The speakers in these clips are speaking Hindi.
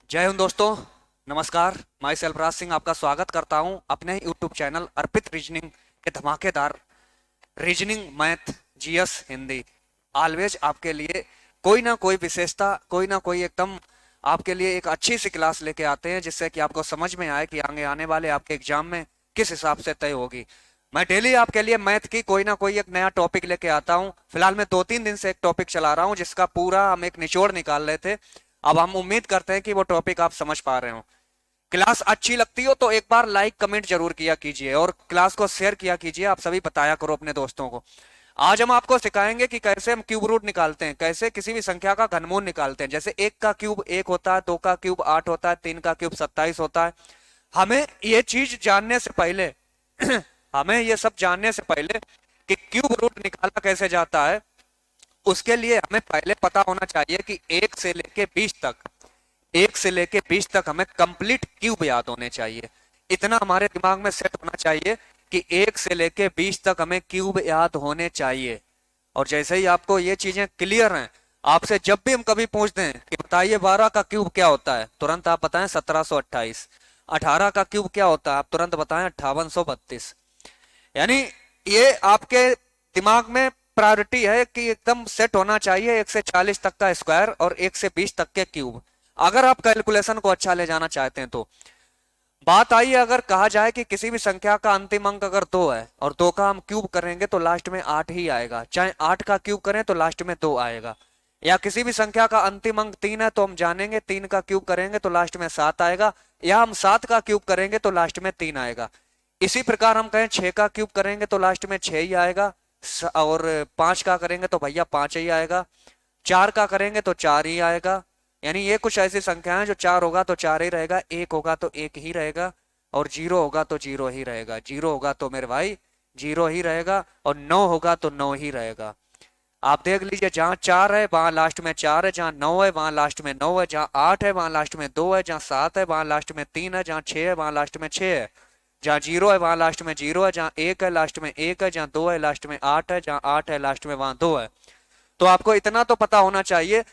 जय हिंद दोस्तों। नमस्कार। मैं सेल्वराज सिंह आपका स्वागत करता हूं अपने ही यूट्यूब चैनल अर्पित रीजनिंग के धमाकेदार reasoning math GS Hindi. Always आपके लिए कोई ना कोई विशेषता, कोई ना कोई एकदम आपके लिए एक अच्छी सी क्लास लेके आते हैं जिससे कि आपको समझ में आए कि आगे आने वाले आपके एग्जाम में किस हिसाब से तय होगी। मैं डेली आपके लिए मैथ की कोई ना कोई एक नया टॉपिक लेके आता हूं। फिलहाल मैं 2-3 दिन से एक टॉपिक चला रहा हूं जिसका पूरा हम एक निचोड़ निकाल रहे थे। अब हम उम्मीद करते हैं कि वो टॉपिक आप समझ पा रहे हो। क्लास अच्छी लगती हो तो एक बार लाइक कमेंट जरूर किया कीजिए और क्लास को शेयर किया कीजिए। आप सभी बताया करो अपने दोस्तों को। आज हम आपको सिखाएंगे कि कैसे हम क्यूब रूट निकालते हैं, कैसे किसी भी संख्या का घनमूल निकालते हैं। जैसे 1 का क्यूब 1 होता है, 2 का क्यूब 8 होता है, 3 का क्यूब 27 होता है। हमें ये चीज जानने से पहले हमें ये सब जानने से पहले कि क्यूब रूट निकाला कैसे जाता है, उसके लिए हमें पहले पता होना चाहिए कि 1 से लेके 20 तक हमें कंप्लीट क्यूब याद होने चाहिए। इतना हमारे दिमाग में सेट होना चाहिए कि 1 से लेके 20 तक हमें क्यूब याद होने चाहिए। और जैसे ही आपको ये चीजें क्लियर हैं, आपसे जब भी हम कभी पूछते हैं कि बताइए 12 का क्यूब क्या होता है, तुरंत आप बताएं 1728। 18 का क्यूब क्या होता है, आप तुरंत बताएं 5832। यानी ये आपके दिमाग में प्रायोरिटी है कि एकदम सेट होना चाहिए 1 से 40 तक का स्क्वायर और 1 से 20 तक के क्यूब। अगर आप कैलकुलेशन को अच्छा ले जाना चाहते हैं तो बात आई है, अगर कहा जाए कि किसी भी संख्या का अंतिम अंक अगर 2 है और 2 का हम क्यूब करेंगे तो लास्ट में 8 ही आएगा, चाहे 8 का क्यूब करें तो लास्ट में 2 आएगा। या किसी भी संख्या का अंतिम अंक 3 है तो हम जानेंगे 3 का क्यूब करेंगे तो लास्ट में 7 आएगा, या हम 7 का क्यूब करेंगे तो लास्ट में 3 आएगा। इसी प्रकार हम कहें 6 का क्यूब करेंगे तो लास्ट में 6 ही आएगा, और 5 का करेंगे तो भैया 5 ही आएगा, 4 का करेंगे तो 4 ही आएगा। यानी ये कुछ ऐसी संख्या है जो 4 होगा तो 4 ही रहेगा, 1 होगा तो 1 ही रहेगा, और 0 होगा तो 0 ही रहेगा। 0 होगा तो मेरे भाई 0 ही रहेगा, और 9 होगा तो 9 ही रहेगा। आप देख लीजिए, जहां 4 है वहां लास्ट में 4 है, जहां 9 है वहां लास्ट में 9 है, जहां 8 है वहां लास्ट में 2 है, जहां 7 है वहां लास्ट में 3 है, जहां 6 है वहां लास्ट में 6 है, जहां 0 है वहां लास्ट में 0 है, जहां 1 है लास्ट में 1 है, जहां 2 है लास्ट में 8 है, जहां 8 है लास्ट में वहां 2 है। तो आपको इतना तो पता होना चाहिए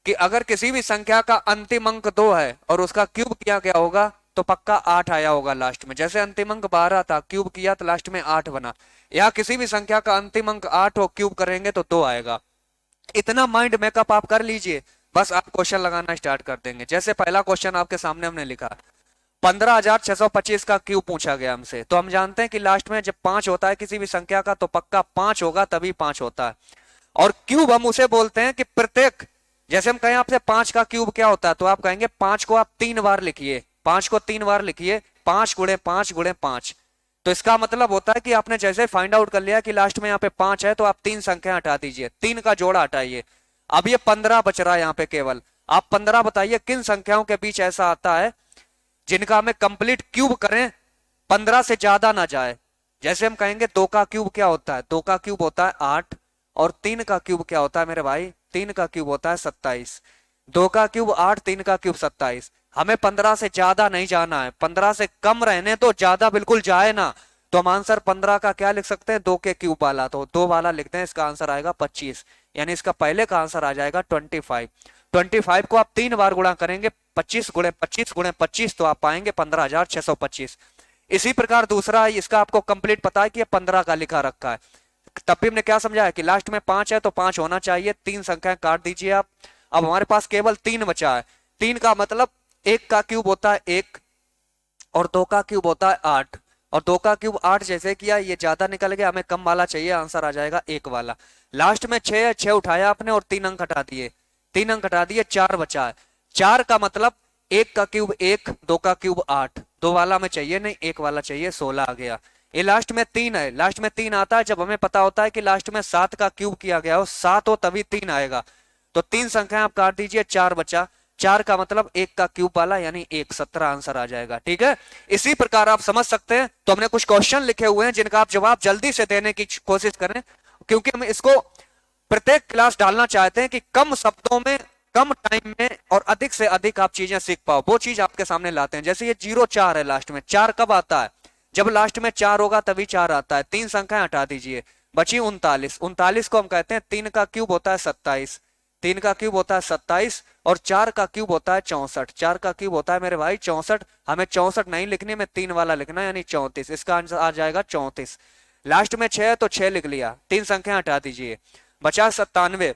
कि अगर किसी भी संख्या का अंतिम अंक 2 है और उसका क्यूब किया गया होगा तो पक्का 8 आया होगा लास्ट में। जैसे अंतिम अंक 12 था, क्यूब किया तो लास्ट में 8 बना। या किसी भी संख्या का अंतिम अंक 8 हो, क्यूब करेंगे तो 2 आएगा। इतना माइंड मेकअप आप कर लीजिए, बस आप क्वेश्चन लगाना स्टार्ट कर देंगे। जैसे पहला क्वेश्चन आपके सामने हमने लिखा, 15,625 का क्यूब पूछा गया हमसे, तो हम जानते हैं कि लास्ट में जब 5 होता है किसी भी संख्या का तो पक्का 5 होगा, तभी 5 होता है। और क्यूब हम उसे बोलते हैं कि प्रत्येक, जैसे हम कहें आपसे 5 का क्यूब क्या होता है तो आप कहेंगे 5 को आप 3 बार लिखिए, 5 को 3 बार लिखिए, 5 गुणे 5 गुणे 5। तो इसका मतलब होता है कि आपने जैसे फाइंड आउट कर लिया कि लास्ट में यहाँ पे 5 है तो आप 3 संख्या हटा दीजिए, 3 का जोड़ा हटाइए। अब ये 15 बच रहा है यहाँ पे केवल। आप 15 बताइए किन संख्याओं के बीच ऐसा आता है जिनका हमें कंप्लीट क्यूब करें 15 से ज्यादा ना जाए। जैसे हम कहेंगे 2 का क्यूब क्या होता है, 2 का क्यूब होता है 8, और 3 का क्यूब क्या होता है मेरे भाई, 3 का क्यूब होता है 27। 2 का क्यूब 8, 3 का क्यूब 27। हमें 15 से ज्यादा नहीं जाना है, 15 से कम रहने तो, ज्यादा बिल्कुल जाए ना। तो हम आंसर 15 का क्या लिख सकते हैं, 2 के क्यूब वाला, तो 2 वाला लिखते हैं, इसका आंसर आएगा 25। यानी इसका पहले का आंसर आ जाएगा 25। 25 को आप 3 बार गुणा करेंगे, 25 गुणे 25 गुणे 25, तो आप पाएंगे 15,625। इसी प्रकार दूसरा, इसका आपको कंप्लीट पता है कि ये 15 का लिखा रखा है, तब भी हमने क्या समझाया कि लास्ट में 5 है तो 5 होना चाहिए। 3 संख्याएं काट दीजिए आप। अब हमारे पास केवल 3 बचा है। 3 का मतलब 1 का क्यूब होता है 1, और 2 का क्यूब होता है 8, और 2 का क्यूब 8 जैसे किया, ये ज्यादा निकल गया, हमें कम वाला चाहिए, आंसर आ जाएगा 1 वाला। लास्ट में 6 है, 6 उठाया आपने और 3 अंक हटा दिए, 3 अंक हटा दिए, 4 बचा है। 4 का मतलब 1 का क्यूब 1, 2 का क्यूब 8, 2 वाला में चाहिए नहीं, 1 वाला चाहिए, 16 आ गया। ये लास्ट में 3 है, लास्ट में 3 आता है जब हमें पता होता है कि लास्ट में 7 का क्यूब किया गया हो, 7 हो तभी 3 आएगा। तो 3 संख्या आप काट दीजिए, 4 बचा। 4 का मतलब 1 का क्यूब वाला, यानी 1, 17 आंसर आ जाएगा। ठीक है, इसी प्रकार आप समझ सकते हैं। तो हमने कुछ क्वेश्चन लिखे हुए हैं जिनका आप जवाब जल्दी से देने की कोशिश करें, क्योंकि हम इसको प्रत्येक क्लास डालना चाहते हैं कि कम शब्दों में, कम टाइम में और अधिक से अधिक आप चीजें सीख पाओ। वो चीज आपके सामने लाते हैं। जैसे ये 0 4 है लास्ट में, 4 कब आता है, जब लास्ट में 4 होगा तभी 4 आता है। 3 संख्या हटा दीजिए, बची 39। 39 को हम कहते हैं 3 का क्यूब होता है 27, 3 का क्यूब होता है 27 और 4 का क्यूब होता है 64। 4 का क्यूब होता है मेरे भाई 64। हमें 64 नहीं लिखनी, में 3 वाला लिखना है यानी 34। इसका आंसर आ जाएगा 34। लास्ट में 6 है तो 6 लिख लिया, 3 संख्या हटा दीजिए, बचा 97।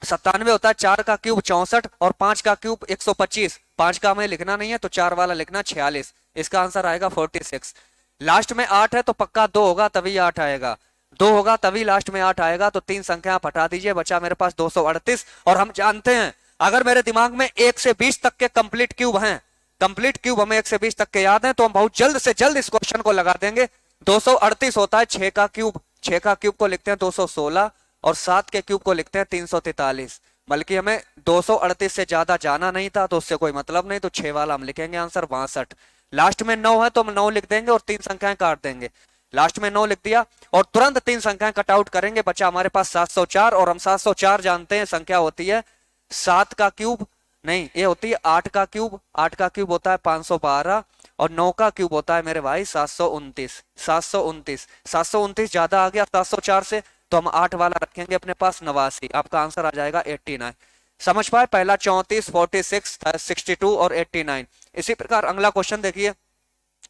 97 होता है 4 का क्यूब 64 और 5 का क्यूब 125। 5 का हमें लिखना नहीं है तो 4 वाला लिखना 46। इसका आंसर आएगा 46। लास्ट में 8 है तो पक्का 2 होगा तभी 8 आएगा, 2 होगा तभी लास्ट में 8 आएगा। तो 3 संख्या आप हटा दीजिए, बचा मेरे पास 238। और हम जानते हैं अगर मेरे दिमाग में 1 से 20 तक के कंप्लीट क्यूब हैं, कंप्लीट क्यूब हमें 1 से 20 तक के याद हैं, तो हम बहुत जल्द से जल्द इस क्वेश्चन को लगा देंगे। 238 होता है 6 का क्यूब, 6 का क्यूब को लिखते हैं 216 और 7 के क्यूब को लिखते हैं 343। बल्कि हमें 238 से ज्यादा जाना नहीं था तो उससे कोई मतलब नहीं, तो 6 वाला हम लिखेंगे आंसर 62। लास्ट में 9 है तो हम 9 लिख देंगे और 3 संख्याएं काट देंगे। लास्ट में 9 लिख दिया और तुरंत 3 संख्याएं कट आउट करेंगे, बचा हमारे पास 704। और हम 704 जानते हैं संख्या होती है 7 का क्यूब, नहीं ये होती है 8 का क्यूब। 8 का क्यूब होता है 512 और 9 का क्यूब होता है मेरे भाई 729। 729 729 ज्यादा आ गया 704 से, तो हम 8 वाला रखेंगे अपने पास 89। आपका आंसर आ जाएगा 89। समझ पाए, पहला 34, 46, 62 और 89। इसी प्रकार अगला क्वेश्चन देखिए,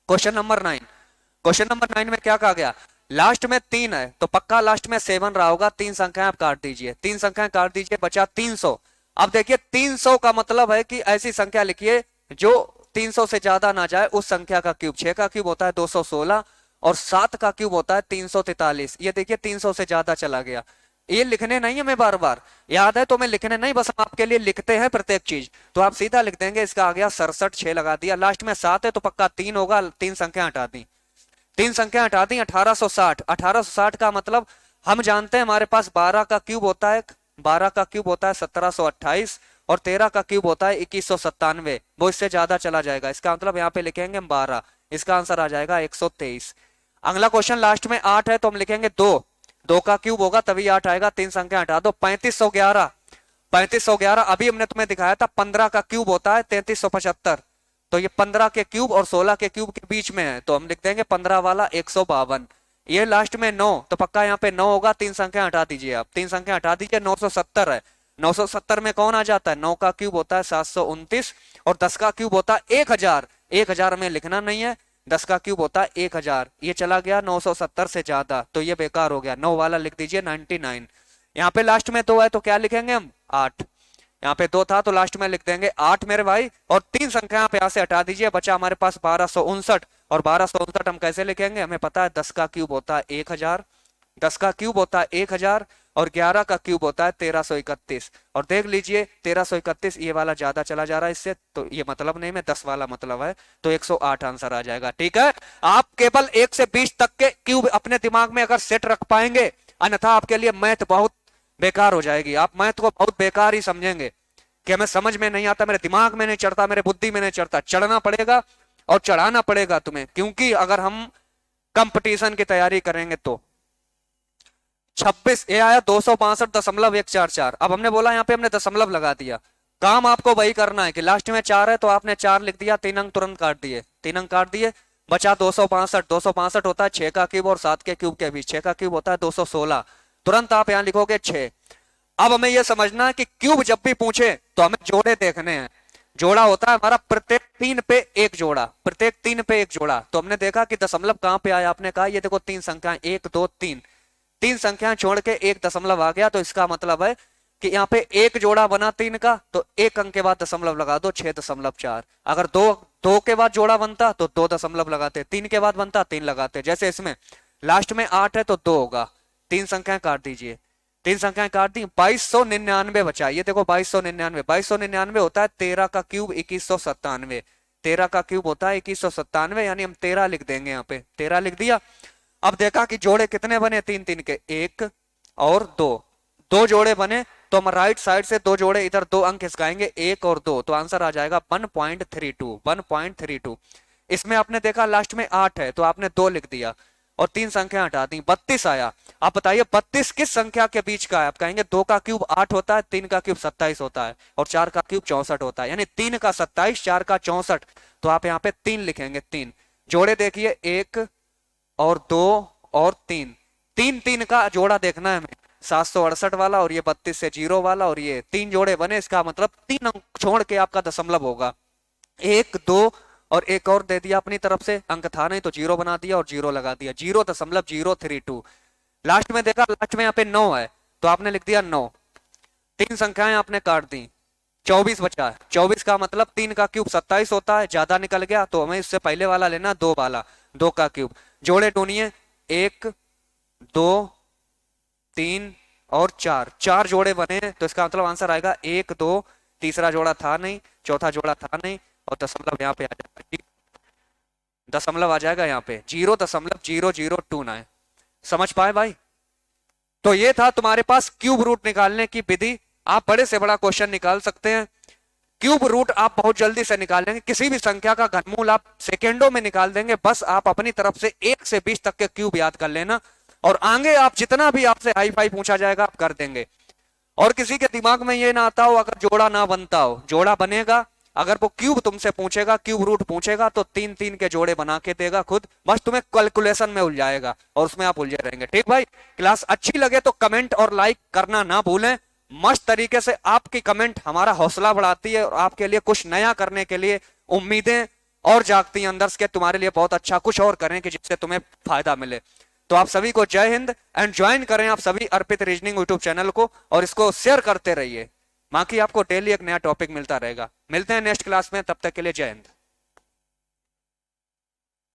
क्वेश्चन नंबर 9। क्वेश्चन नंबर 9 में क्या कहा गया, लास्ट में 3 है तो पक्का लास्ट में 7 रहा होगा। 3 संख्याएं आप काट दीजिए, 3 संख्याएं काट दीजिए, बचा 300। अब देखिए 300 का मतलब है कि ऐसी संख्या लिखिए जो 300 से ज्यादा ना जाए, उस संख्या का क्यूब। 6 का क्यूब होता है 216 और 7 का क्यूब होता है 343। ये देखिए 300 से ज्यादा चला गया। ये लिखने नहीं हमें बार बार, याद है तो मैं लिखने नहीं, बस हम आपके लिए लिखते हैं प्रत्येक चीज। तो आप सीधा लिख देंगे, इसका आ गया 67। 6 लगा दिया, लास्ट में 7 है तो पक्का 3 होगा। 3 संख्या हटा दी, 3 संख्या हटा दी। 1860। 1860 का मतलब हम जानते हैं हमारे पास 12 का क्यूब होता है, 12 का क्यूब होता है 1728 और 13 का क्यूब होता है 2197। वो इससे ज्यादा चला जाएगा, इसका मतलब यहाँ पे लिखेंगे हम 12। इसका आंसर आ जाएगा 123। अगला क्वेश्चन लास्ट में 8 है तो हम लिखेंगे 2। 2 का क्यूब होगा तभी 8 आएगा। 3 संख्या हटा दो, 3511। 3511 अभी हमने तुम्हें दिखाया था 15 का क्यूब होता है 3375। तो ये 15 के क्यूब और 16 के क्यूब के बीच में है, तो हम लिख देंगे 15 वाला 152। ये लास्ट में 9 तो पक्का यहाँ पे 9 होगा। 3 संख्या हटा दीजिए, आप 3 संख्या हटा दीजिए। 970 है, 970 में कौन आ जाता है, 9 का क्यूब होता है 729 और 10 का क्यूब होता है 1000। 1000 हमें लिखना नहीं है, 10 का क्यूब होता है 1000। ये चला गया 970 से ज्यादा, तो ये बेकार हो गया। 9 वाला लिख दीजिए 99। यहाँ पे लास्ट में 2 है तो क्या लिखेंगे हम, 8। यहाँ पे 2 था तो लास्ट में लिख देंगे 8 मेरे भाई। और 3 संख्या आप यहाँ से हटा दीजिए, बचा हमारे पास 1259। और 1259 हम कैसे लिखेंगे, हमें पता है 10 का क्यूब होता है 1000, 10 का क्यूब होता है 1000 और 11 का क्यूब होता है 1331। और देख लीजिए 1331 ये वाला ज्यादा चला जा रहा है इससे, तो ये मतलब नहीं में 10 वाला मतलब है, तो 108 आंसर आ जाएगा। ठीक है, आप केवल 1 से 20 तक के क्यूब अपने दिमाग में अगर सेट रख पाएंगे, अन्यथा आपके लिए मैथ बहुत बेकार हो जाएगी। आप मैथ को बहुत बेकार ही समझेंगे कि हमें समझ में नहीं आता, मेरे दिमाग में नहीं चढ़ता, मेरे बुद्धि में नहीं चढ़ता। चढ़ना पड़ेगा और चढ़ाना पड़ेगा तुम्हें, क्योंकि अगर हम कंपटीशन की तैयारी करेंगे तो 26 ये आया 262.144। अब हमने बोला यहाँ पे हमने दशमलव लगा दिया, काम आपको वही करना है कि लास्ट में 4 है तो आपने 4 लिख दिया, 3 अंक तुरंत काट दिए, 3 अंक काट दिए, बचा 262। 262 होता है 6 का क्यूब और 7 के क्यूब के बीच, 6 का क्यूब होता है 216। तुरंत आप यहाँ लिखोगे 6। अब हमें यह समझना है कि क्यूब जब भी पूछे तो हमें जोड़े देखने हैं। जोड़ा होता है हमारा प्रत्येक 3 पे एक जोड़ा, प्रत्येक 3 पे एक जोड़ा। तो हमने देखा कि दशमलव कहां पे आया, आपने कहा ये देखो 3 संख्याएं 1 2 3, 3 संख्याएं छोड़ के एक दशमलव आ गया, तो इसका मतलब है कि यहाँ पे एक जोड़ा बना 3 का, तो 1 अंक के बाद दशमलव लगा दो 6.4। अगर 2 के बाद जोड़ा बनता तो 2 दशमलव लगाते, 3 के बाद बनता 3 लगाते। जैसे इसमें लास्ट में 8 है तो 2 होगा, 3 संख्याएं काट दीजिए, 3 संख्याएं काट दी, 2299 बचा। ये देखो 2299, 2299 होता है 13 का क्यूब 2197, 13 का क्यूब होता है 2197, यानी हम 13 लिख देंगे यहाँ पे, 13 लिख दिया। अब देखा कि जोड़े कितने बने 3 3 के, 1 और 2, 2 जोड़े बने, तो हम राइट साइड से 2 जोड़े इधर 2 अंक खिसकाएंगे 1 और 2, तो आंसर आ जाएगा 1.32, 1.32। इसमें आपने देखा लास्ट में 8 है तो आपने 2 लिख दिया और 3 संख्या हटा दी, 32 आया। आप बताइए 32 किस संख्या के बीच का है, आप कहेंगे 2 का क्यूब 8 होता है, 3 का क्यूब 27 होता है और 4 का क्यूब 64 होता है, यानी 3 का 27 4 का 64, तो आप यहाँ पे 3 लिखेंगे। 3 जोड़े देखिए 1 और 2 और 3, 3 3 का जोड़ा देखना है हमें, 768 वाला, और ये 32 से जीरो वाला, और ये 3 जोड़े बने, इसका मतलब 3 अंक छोड़ के आपका दशमलव होगा। 1 2 और एक और दे दिया अपनी तरफ से, अंक था नहीं तो जीरो बना दिया और जीरो लगा दिया, 0.032। लास्ट में देखा, लास्ट में यहाँ पे 9 है तो आपने लिख दिया 9। 3 संख्याएं आपने काट दी, 24 बचा है। 24 का मतलब 3 का क्यूब 27 होता है, ज्यादा निकल गया तो हमें इससे पहले वाला लेना 2 वाला, 2 का क्यूब। जोड़े ढूंढिए, 1 2 3 और 4, 4 जोड़े बने हैं तो इसका मतलब आंसर आएगा 1 2, तीसरा जोड़ा था नहीं, चौथा जोड़ा था नहीं, और दशमलव यहाँ पे आ जाएगा, दशमलव आ जाएगा यहाँ पे 0.0029। समझ पाए भाई? तो ये था तुम्हारे पास क्यूब रूट निकालने की विधि। आप बड़े से बड़ा क्वेश्चन निकाल सकते हैं। क्यूब रूट आप बहुत जल्दी से निकाल लेंगे, किसी भी संख्या का घनमूल आप सेकेंडों में निकाल देंगे। बस आप अपनी तरफ से 1 से 20 तक के क्यूब याद कर लेना, और आगे आप जितना भी आपसे हाई फाई पूछा जाएगा आप कर देंगे। और किसी के दिमाग में ये ना आता हो अगर जोड़ा ना बनता हो, जोड़ा बनेगा। अगर वो क्यूब तुमसे पूछेगा, क्यूब रूट पूछेगा तो 3 3 के जोड़े बना के देगा खुद, बस तुम्हें कैलकुलेशन में उलझाएगा और उसमें आप उलझे रहेंगे। ठीक भाई? क्लास अच्छी लगे तो कमेंट और लाइक करना ना भूलें। मस्त तरीके से आपकी कमेंट हमारा हौसला बढ़ाती है और आपके लिए कुछ नया करने के लिए उम्मीदें और जागती हैं अंदर से, तुम्हारे लिए बहुत अच्छा कुछ और करें कि जिससे तुम्हें फायदा मिले। तो आप सभी को जय हिंद एंड ज्वाइन करें आप सभी अर्पित रीजनिंग यूट्यूब चैनल को, और इसको शेयर करते रहिए। बाकी आपको डेली एक नया टॉपिक मिलता रहेगा। मिलते हैं नेक्स्ट क्लास में, तब तक के लिए जय हिंद।